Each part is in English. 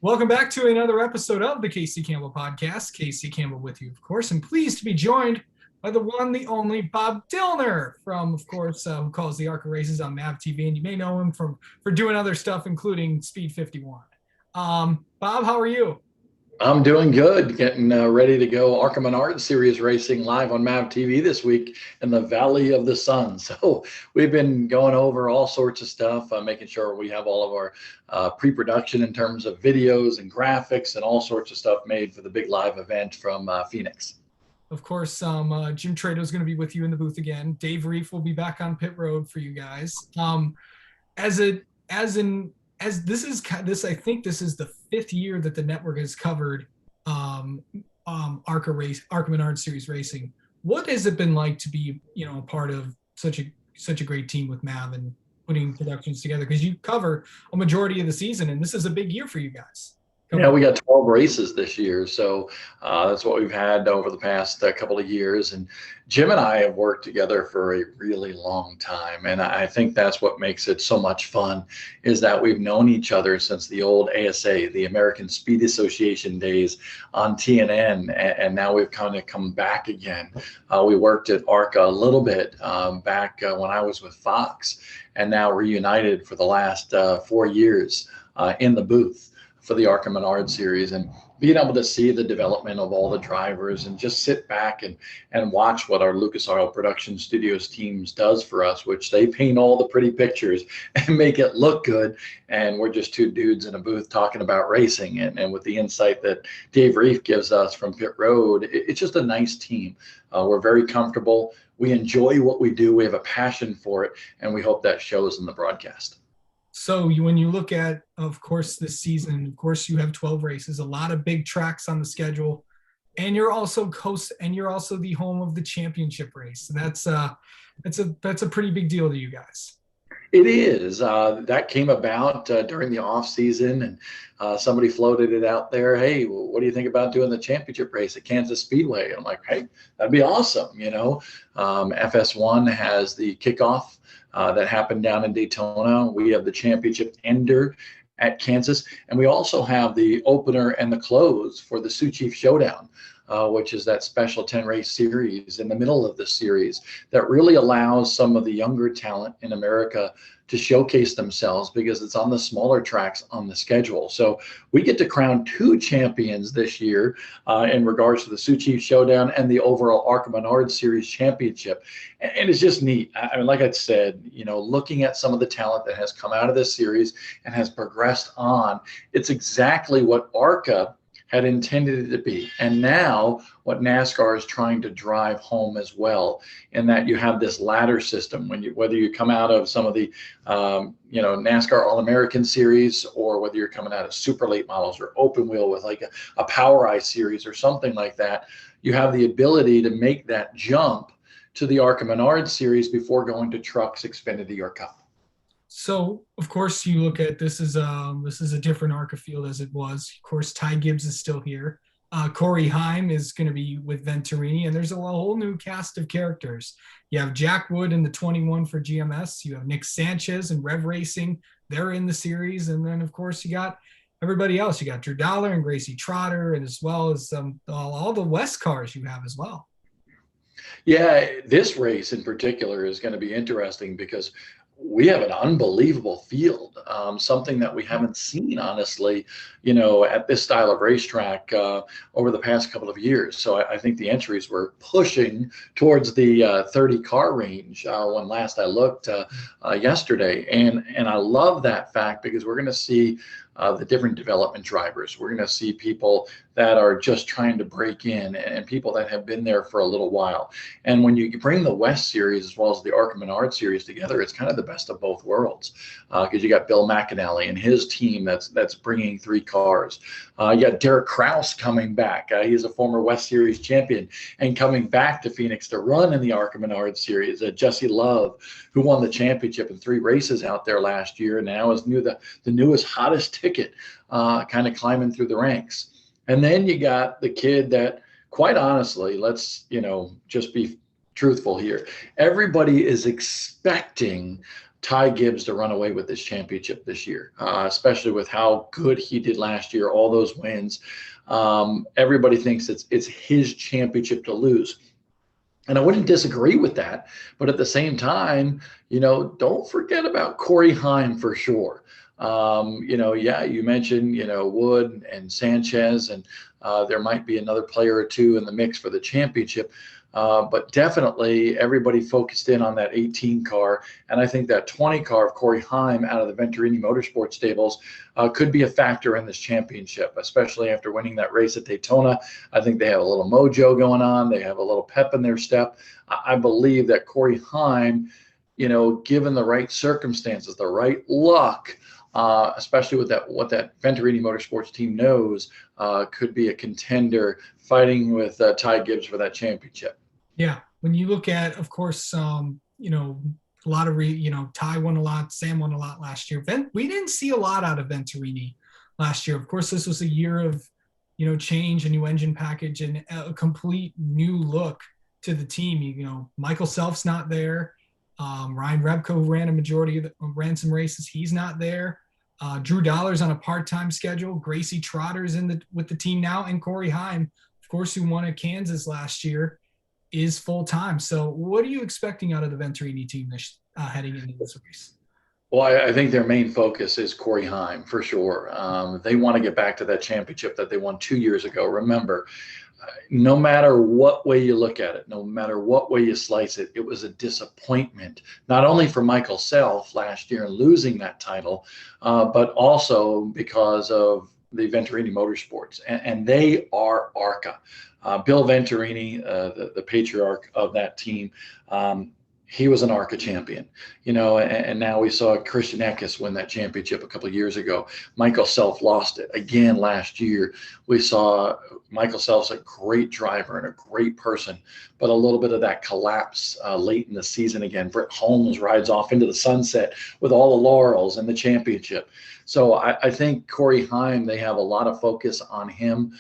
Welcome back to another episode of the Casey Campbell Podcast. Casey Campbell with you, of course, and pleased to be joined by the one, the only Bob Dillner from, of course, who calls the ARCA races on MAV TV, and you may know him for doing other stuff, including Speed 51. Bob, how are you? I'm doing good, getting ready to go ARCA Menard Series racing live on MAV TV this week in the Valley of the Sun. So we've been going over all sorts of stuff, making sure we have all of our pre-production in terms of videos and graphics and all sorts of stuff made for the big live event from Phoenix. Of course, Jim Trado is going to be with you in the booth again. Dave Reef will be back on pit road for you guys. I think this is the fifth year that the network has covered ARCA Menard Series racing. What has it been like to be, a part of such a great team with MAV and putting productions together? Because you cover a majority of the season, and this is a big year for you guys. Yeah, we got 12 races this year, so that's what we've had over the past couple of years. And Jim and I have worked together for a really long time, and I think that's what makes it so much fun, is that we've known each other since the old ASA, the American Speed Association days on TNN, and now we've kind of come back again. We worked at ARCA a little bit back when I was with Fox, and now reunited for the last 4 years in the booth for the ARCA Menard Series, and being able to see the development of all the drivers and just sit back and watch what our Lucas Oil Production Studios teams does for us, which they paint all the pretty pictures and make it look good. And we're just two dudes in a booth talking about racing. And with the insight that Dave Reef gives us from pit road, it's just a nice team. We're very comfortable. We enjoy what we do. We have a passion for it, and we hope that shows in the broadcast. So when you look at, of course, this season, of course, you have 12 races, a lot of big tracks on the schedule, and you're also the home of the championship race. So that's a pretty big deal to you guys. It is. That came about during the off season, and somebody floated it out there. Hey, what do you think about doing the championship race at Kansas Speedway? I'm like, hey, that'd be awesome. FS1 has the kickoff that happened down in Daytona. We have the championship ender at Kansas, and we also have the opener and the close for the Sioux Chief Showdown, which is that special 10 race series in the middle of the series that really allows some of the younger talent in America to showcase themselves, because it's on the smaller tracks on the schedule. So we get to crown 2 champions this year in regards to the Sioux Chief Showdown and the overall ARCA Menard Series championship. And it's just neat. I mean, like I said, looking at some of the talent that has come out of this series and has progressed on, it's exactly what ARCA had intended it to be. And now what NASCAR is trying to drive home as well, in that you have this ladder system, whether you come out of some of the NASCAR All-American series, or whether you're coming out of super late models or open wheel with like a Power Eye series or something like that, you have the ability to make that jump to the ARCA Menard Series before going to Trucks, Xfinity, or Cup. So, of course, you look at this is a different ARCA field as it was. Of course, Ty Gibbs is still here. Corey Heim is going to be with Venturini, and there's a whole new cast of characters. You have Jack Wood in the 21 for GMS. You have Nick Sanchez and Rev Racing. They're in the series. And then, of course, you got everybody else. You got Drew Dollar and Gracie Trotter, and as well as all the West cars you have as well. Yeah, this race in particular is going to be interesting because we have an unbelievable field, something that we haven't seen, honestly, at this style of racetrack over the past couple of years. So I think the entries were pushing towards the 30 car range when last I looked yesterday. And I love that fact, because we're going to see the different development drivers. We're going to see people that are just trying to break in, and people that have been there for a little while. And when you bring the West Series as well as the ARCA Menard Series together, it's kind of the best of both worlds, because you got Bill McAnally and his team that's bringing 3 cars. You got Derek Kraus coming back. He's a former West Series champion and coming back to Phoenix to run in the ARCA Menard Series. Jesse Love, who won the championship in 3 races out there last year, and now is the newest, hottest ticket, kind of climbing through the ranks. And then you got the kid that, quite honestly, let's just be truthful here. Everybody is expecting Ty Gibbs to run away with this championship this year, especially with how good he did last year, all those wins. Everybody thinks it's his championship to lose. And I wouldn't disagree with that. But at the same time, don't forget about Corey Heim for sure. Yeah, you mentioned, Wood and Sanchez, and there might be another player or two in the mix for the championship. But definitely everybody focused in on that 18 car. And I think that 20 car of Corey Heim out of the Venturini Motorsports stables could be a factor in this championship, especially after winning that race at Daytona. I think they have a little mojo going on. They have a little pep in their step. I believe that Corey Heim, given the right circumstances, the right luck, especially with what that Venturini Motorsports team knows, could be a contender fighting with Ty Gibbs for that championship. Yeah, when you look at, of course, a lot of Ty won a lot, Sam won a lot last year. We didn't see a lot out of Venturini last year. Of course, this was a year of change, a new engine package, and a complete new look to the team. Michael Self's not there. Ryan Rebko ran some races. He's not there. Drew Dollar's on a part-time schedule. Gracie Trotter's with the team now, and Corey Heim, of course, who won at Kansas last year, is full-time. So what are you expecting out of the Venturini team heading into this race? Well, I think their main focus is Corey Heim for sure. They want to get back to that championship that they won 2 years ago. Remember, no matter what way you look at it, no matter what way you slice it, it was a disappointment, not only for Michael Self last year in losing that title, but also because of the Venturini Motorsports. And they are ARCA. Bill Venturini, the patriarch of that team, he was an ARCA champion, and now we saw Christian Eckes win that championship a couple of years ago. Michael Self lost it again last year. We saw Michael Self's a great driver and a great person, but a little bit of that collapse late in the season again. Britt Holmes rides off into the sunset with all the laurels and the championship. So I think Corey Heim, they have a lot of focus on him.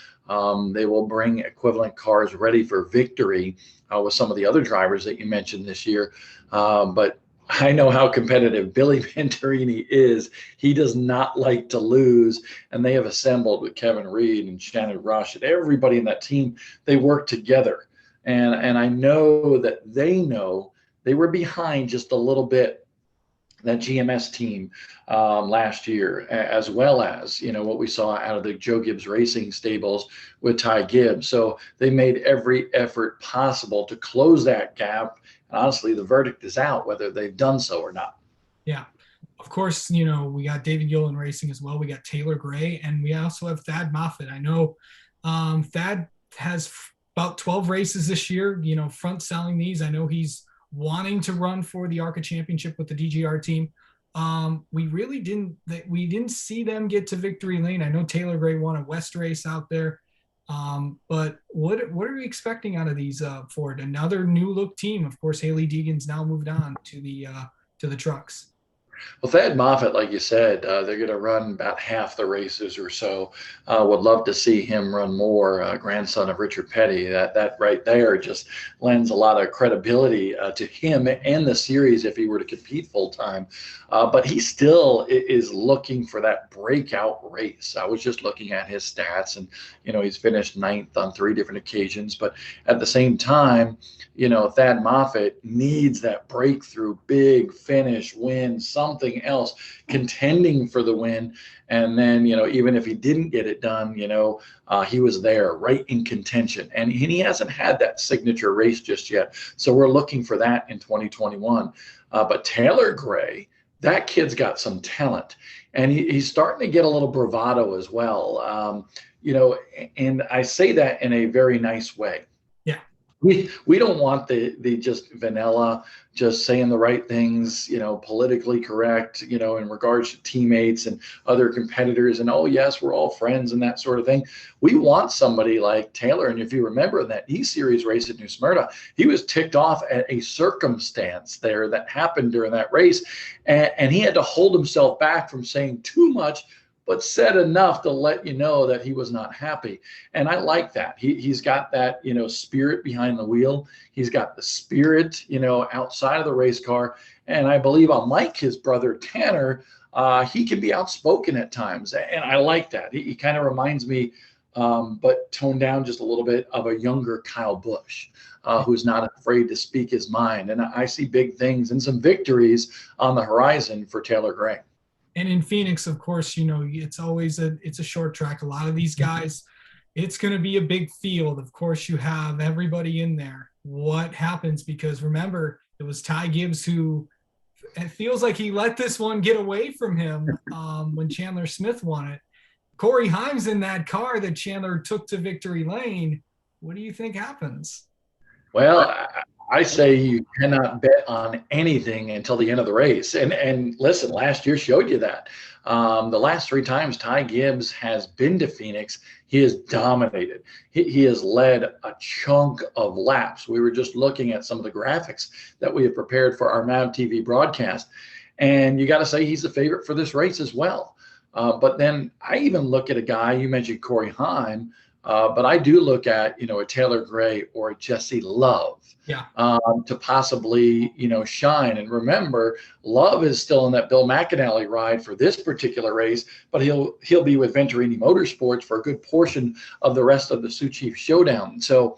They will bring equivalent cars ready for victory with some of the other drivers that you mentioned this year. But I know how competitive Billy Venturini is. He does not like to lose, and they have assembled with Kevin Reed and Shannon Rush and everybody in that team. They work together, and I know that they were behind just a little bit, that GMS team last year, as well as what we saw out of the Joe Gibbs Racing stables with Ty Gibbs. So they made every effort possible to close that gap. And honestly, the verdict is out whether they've done so or not. Yeah, of course. We got David Yolen Racing as well. We got Taylor Gray, and we also have Thad Moffitt. I know Thad has about 12 races this year. Front selling these. I know he's wanting to run for the ARCA championship with the DGR team. We didn't see them get to victory lane. I know Taylor Gray won a West race out there. But what are we expecting out of these Ford? Another new look team. Of course, Haley Deegan's now moved on to the trucks. Well, Thad Moffitt, like you said, they're going to run about half the races or so. Would love to see him run more. Grandson of Richard Petty, that right there just lends a lot of credibility to him and the series if he were to compete full time. But he still is looking for that breakout race. I was just looking at his stats, and he's finished 9th on 3 different occasions. But at the same time, Thad Moffitt needs that breakthrough, big finish, win, something else, contending for the win. And then, even if he didn't get it done, he was there right in contention. And he hasn't had that signature race just yet. So we're looking for that in 2021. But Taylor Gray, that kid's got some talent. And he's starting to get a little bravado as well. And I say that in a very nice way. We don't want the just vanilla, just saying the right things, politically correct, in regards to teammates and other competitors, and oh yes, we're all friends and that sort of thing. We want somebody like Taylor. And if you remember in that E-Series race at New Smyrna, he was ticked off at a circumstance there that happened during that race, and he had to hold himself back from saying too much but said enough to let you know that he was not happy. And I like that. He's got that, spirit behind the wheel. He's got the spirit, outside of the race car. And I believe, unlike his brother Tanner, he can be outspoken at times. And I like that. He kind of reminds me, but toned down just a little bit, of a younger Kyle Busch. Who's not afraid to speak his mind. And I see big things and some victories on the horizon for Taylor Gray. And in Phoenix, of course, it's always it's a short track. A lot of these guys, it's going to be a big field. Of course, you have everybody in there. What happens? Because remember, it was Ty Gibbs who, it feels like he let this one get away from him when Chandler Smith won it. Corey Heim's in that car that Chandler took to victory lane. What do you think happens? Well, I say you cannot bet on anything until the end of the race. And listen, last year showed you that. The last 3 times Ty Gibbs has been to Phoenix, he has dominated. He has led a chunk of laps. We were just looking at some of the graphics that we have prepared for our MAV TV broadcast. And you got to say he's the favorite for this race as well. But then I even look at a guy, you mentioned Corey Heim, but I do look at, a Taylor Gray or a Jesse Love to possibly, shine. And remember, Love is still in that Bill McAnally ride for this particular race, but he'll be with Venturini Motorsports for a good portion of the rest of the Sioux Chief Showdown. So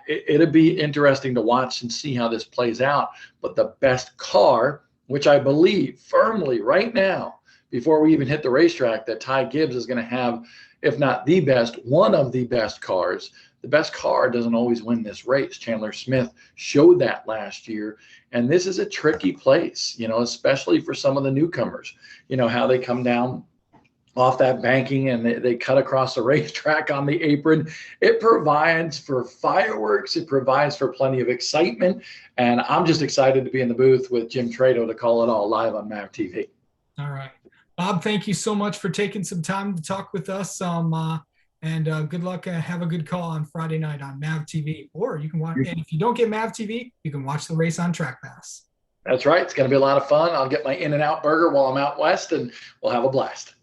it'll be interesting to watch and see how this plays out. But the best car, which I believe firmly right now, before we even hit the racetrack, that Ty Gibbs is going to have, if not the best, one of the best cars. The best car doesn't always win this race. Chandler Smith showed that last year. And this is a tricky place, especially for some of the newcomers, how they come down off that banking and they cut across the racetrack on the apron. It provides for fireworks. It provides for plenty of excitement. And I'm just excited to be in the booth with Jim Trado to call it all live on MAV TV. All right. Bob, thank you so much for taking some time to talk with us. And good luck. Have a good call on Friday night on MAV TV. Or you can watch, and if you don't get MAV TV, you can watch the race on Track Pass. That's right. It's going to be a lot of fun. I'll get my In-N-Out burger while I'm out west, and we'll have a blast.